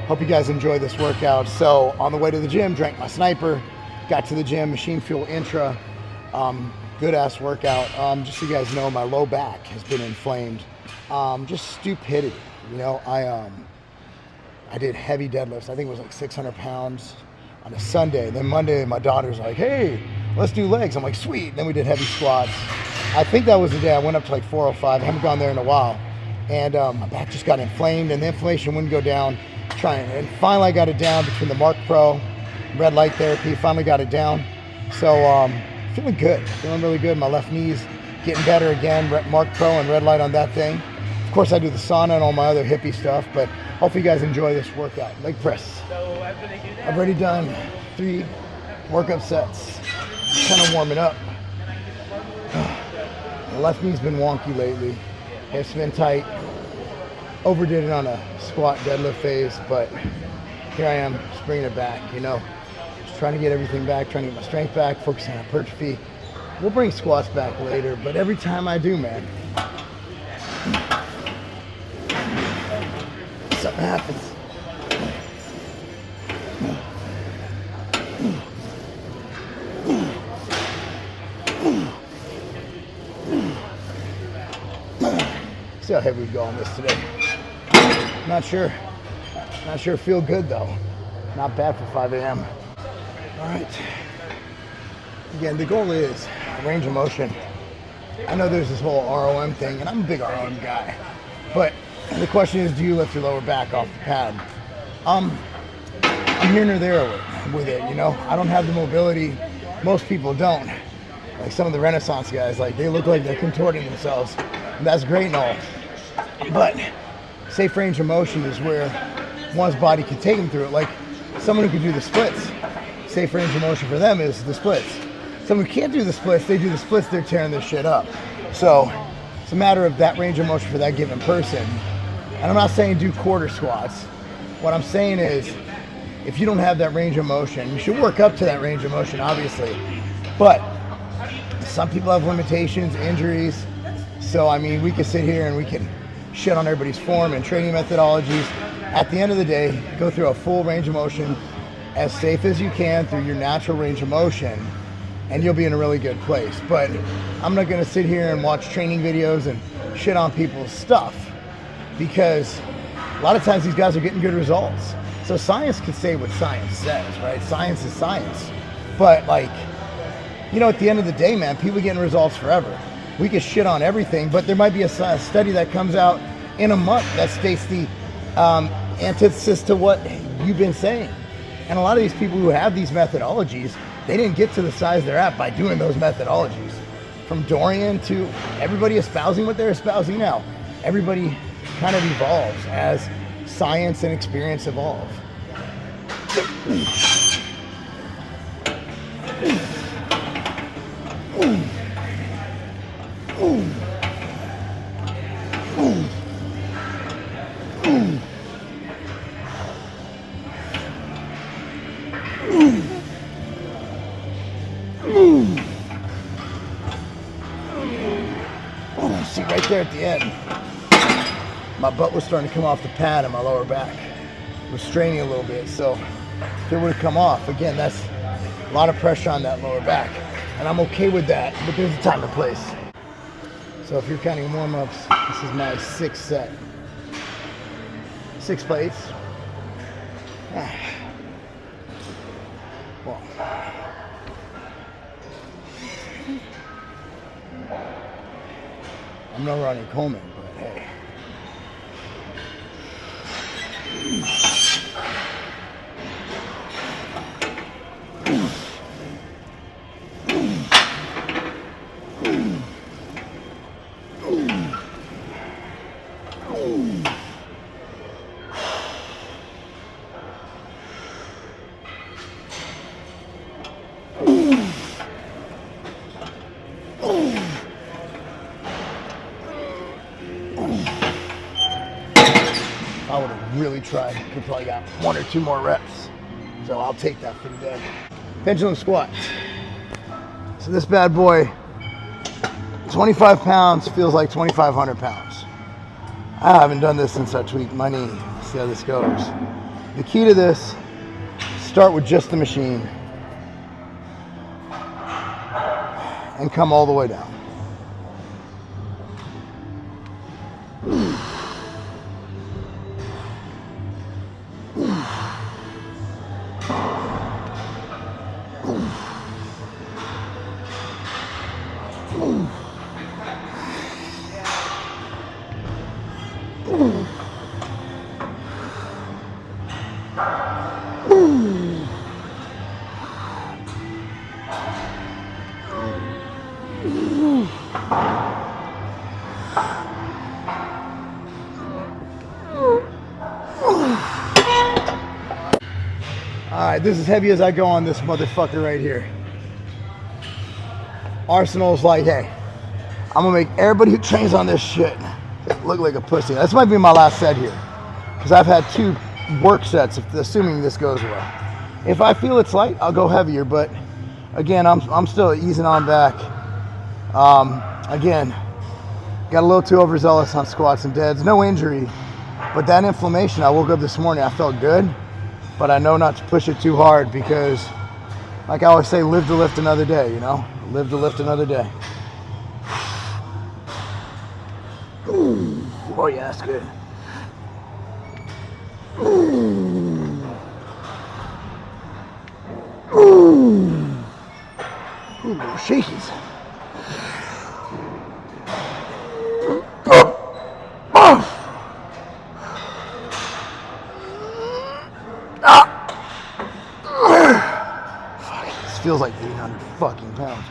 Hope you guys enjoy this workout. So on the way to the gym, drank my sniper, got to the gym, machine fuel intra, good ass workout. Just so you guys know, my low back has been inflamed. Just stupidity, you know. I did heavy deadlifts. I think it was like 600 pounds on a Sunday. Then Monday, my daughter's like, hey, let's do legs. I'm like, sweet. Then we did heavy squats. I think that was the day I went up to like 405. I haven't gone there in a while. And my back just got inflamed, and the inflammation wouldn't go down. And finally I got it down between the Marc Pro, red light therapy, finally got it down. So feeling good, feeling really good. My left knee's getting better again, Marc Pro and red light on that thing. Of course I do the sauna and all my other hippie stuff, but hopefully you guys enjoy this workout. Leg press. I've already done 3 workout sets, kind of warming up. My left knee's been wonky lately. Hips been tight. Overdid it on a squat deadlift phase, but here I am, just bringing it back, you know. Just trying to get everything back, trying to get my strength back, focusing on hypertrophy. We'll bring squats back later, but every time I do, man, something happens. See how heavy we go on this today. Not sure feel good though. Not bad for 5 a.m. All right. Again, the goal is range of motion. I know there's this whole ROM thing, and I'm a big ROM guy, but the question is, do you lift your lower back off the pad? I'm here nor there with it, you know. I don't have the mobility. Most people don't. Like some of the Renaissance guys, like they look like they're contorting themselves. And that's great and all, but safe range of motion is where one's body can take them through it. Like someone who can do the splits, safe range of motion for them is the splits. Someone who can't do the splits, they do the splits, they're tearing this shit up. So it's a matter of that range of motion for that given person. And I'm not saying do quarter squats. What I'm saying is, if you don't have that range of motion, you should work up to that range of motion, obviously. But some people have limitations, injuries. So, I mean, we can sit here and we can shit on everybody's form and training methodologies. At the end of the day, go through a full range of motion as safe as you can through your natural range of motion, and you'll be in a really good place. But I'm not going to sit here and watch training videos and shit on people's stuff, because a lot of times these guys are getting good results. So science can say what science says, right? Science is science. But, like, you know, at the end of the day, man, people getting results forever. We can shit on everything, but there might be a study that comes out in a month that states the antithesis to what you've been saying. And a lot of these people who have these methodologies, they didn't get to the size they're at by doing those methodologies. From Dorian to everybody espousing what they're espousing now. Everybody kind of evolves as science and experience evolve. See, right there at the end, my butt was starting to come off the pad and my lower back was straining a little bit. So if it would have come off, again, that's a lot of pressure on that lower back. And I'm okay with that, but there's a time and place. So if you're counting warm-ups, this is my 6th set. 6 plates. Well, I'm no Ronnie Coleman, but hey. I would have really tried. Could probably got 1 or 2 more reps. So I'll take that for the day. Pendulum squats. So this bad boy, 25 pounds feels like 2,500 pounds. I haven't done this since I tweaked my knee. See how this goes. The key to this, start with just the machine and come all the way down. Alright, this is as heavy as I go on this motherfucker right here. Arsenal's like, hey, I'm gonna make everybody who trains on this shit look like a pussy. This might be my last set here, because I've had 2 work sets, assuming this goes well. If I feel it's light, I'll go heavier, but again, I'm still easing on back. Again, got a little too overzealous on squats and deads. No injury, but that inflammation, I woke up this morning, I felt good, but I know not to push it too hard because, like I always say, live to lift another day, you know? Live to lift another day. Ooh. Oh yeah, that's good. Ooh. Ooh. Ooh, little shakies. Feels like 800 fucking pounds.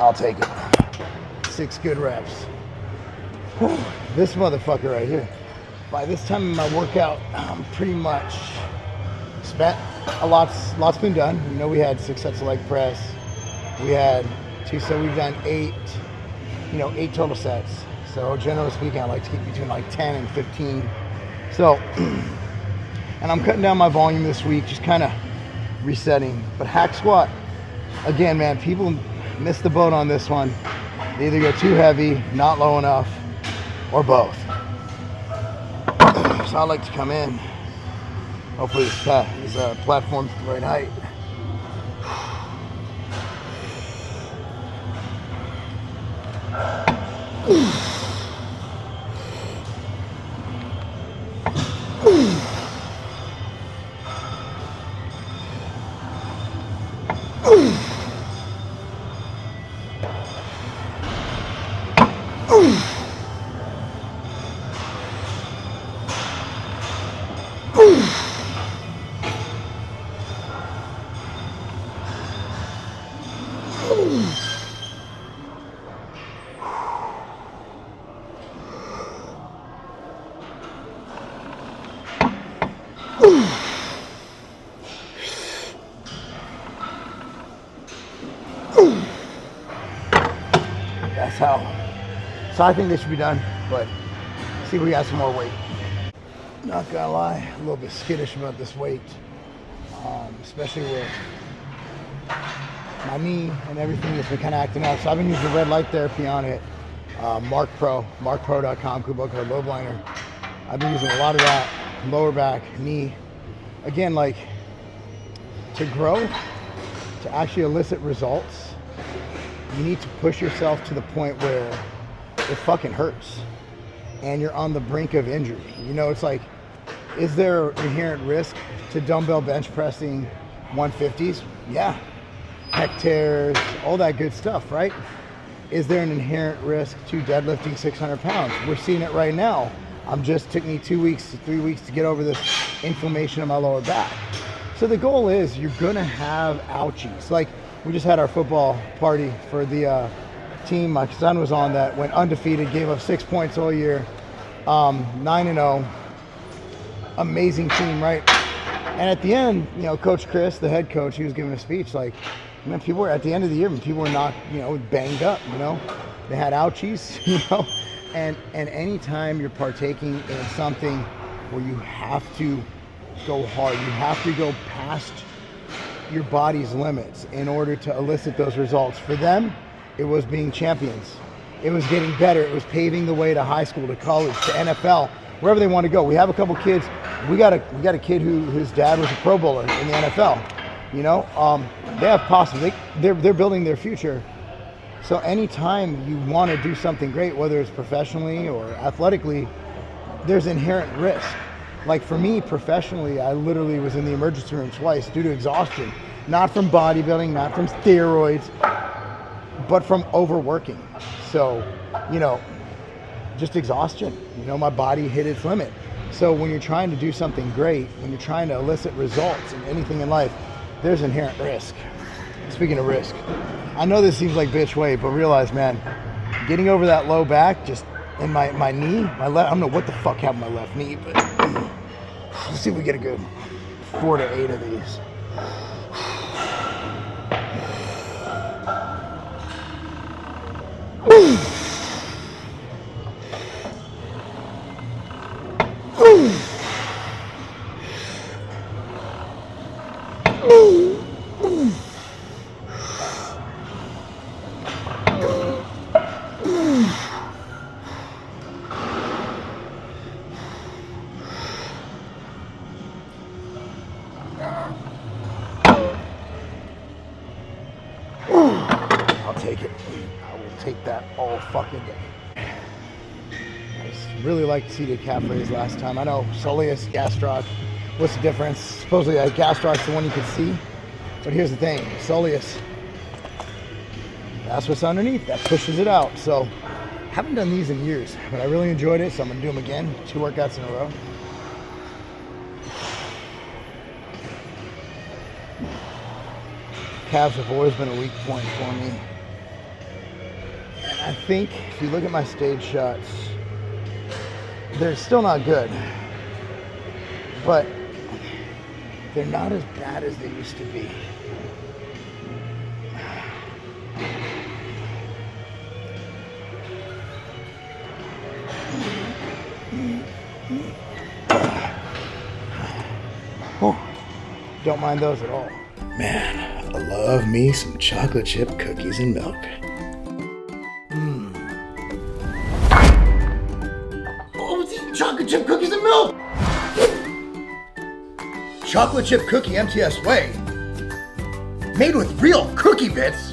I'll take it. 6 good reps. This motherfucker right here. By this time in my workout, I'm pretty much spent. A lot's been done. You know, we had 6 sets of leg press. We had 2, so we've done 8 total sets. So generally speaking, I like to keep between like 10 and 15. So, and I'm cutting down my volume this week, just kind of resetting. But hack squat, again, man, people miss the boat on this one. They either go too heavy, not low enough, or both. So I like to come in. Hopefully this platform's the right height. That's how. So I think this should be done, but see if we got some more weight. Not gonna lie, a little bit skittish about this weight, especially with my knee and everything that's been kind of acting up. So I've been using red light therapy on it. marcpro.com, coupon code Lobliner. I've been using a lot of that, lower back, knee. Again, like, to grow, to actually elicit results, you need to push yourself to the point where it fucking hurts and you're on the brink of injury. You know, it's like, is there inherent risk to dumbbell bench pressing 150s? Yeah. Pec tears, all that good stuff, right? Is there an inherent risk to deadlifting 600 pounds? We're seeing it right now. Took me 2 weeks to 3 weeks to get over this inflammation in my lower back. So the goal is you're gonna have ouchies. Like, we just had our football party for the team. My son was on that, went undefeated, gave up 6 points all year, 9-0. Amazing team, right? And at the end, you know, Coach Chris, the head coach, he was giving a speech like, man, people were at the end of the year, when people were not, you know, banged up, you know, they had ouchies, you know, and anytime you're partaking in something where you have to go hard, you have to go past your body's limits in order to elicit those results. For them, it was being champions. It was getting better. It was paving the way to high school, to college, to NFL, wherever they want to go. We have a couple kids. We got a kid whose dad was a Pro Bowler in the NFL. You know, they have possible. They're building their future. So anytime you want to do something great, whether it's professionally or athletically, there's inherent risk. Like for me, professionally, I literally was in the emergency room twice due to exhaustion. Not from bodybuilding, not from steroids, but from overworking. So, you know, just exhaustion. You know, my body hit its limit. So when you're trying to do something great, when you're trying to elicit results in anything in life, there's inherent risk. Speaking of risk, I know this seems like bitch weight, but realize, man, getting over that low back, just in my knee, my left, I don't know what the fuck happened to my left knee, but let's see if we get a good 4 to 8 of these. I'll take it. I will take that all fucking day. I just really like to see the calf raise last time. I know soleus, gastroc. What's the difference? Supposedly a gastroc's the one you can see. But here's the thing, soleus, that's what's underneath. That pushes it out. So I haven't done these in years, but I really enjoyed it, so I'm gonna do them again. 2 workouts in a row. Calves have always been a weak point for me. And I think if you look at my stage shots, they're still not good, but they're not as bad as they used to be. Oh, don't mind those at all. Man, I love me some chocolate chip cookies and milk. Oh, I was eating chocolate chip cookies and milk! Chocolate chip cookie MTS way. Made with real cookie bits.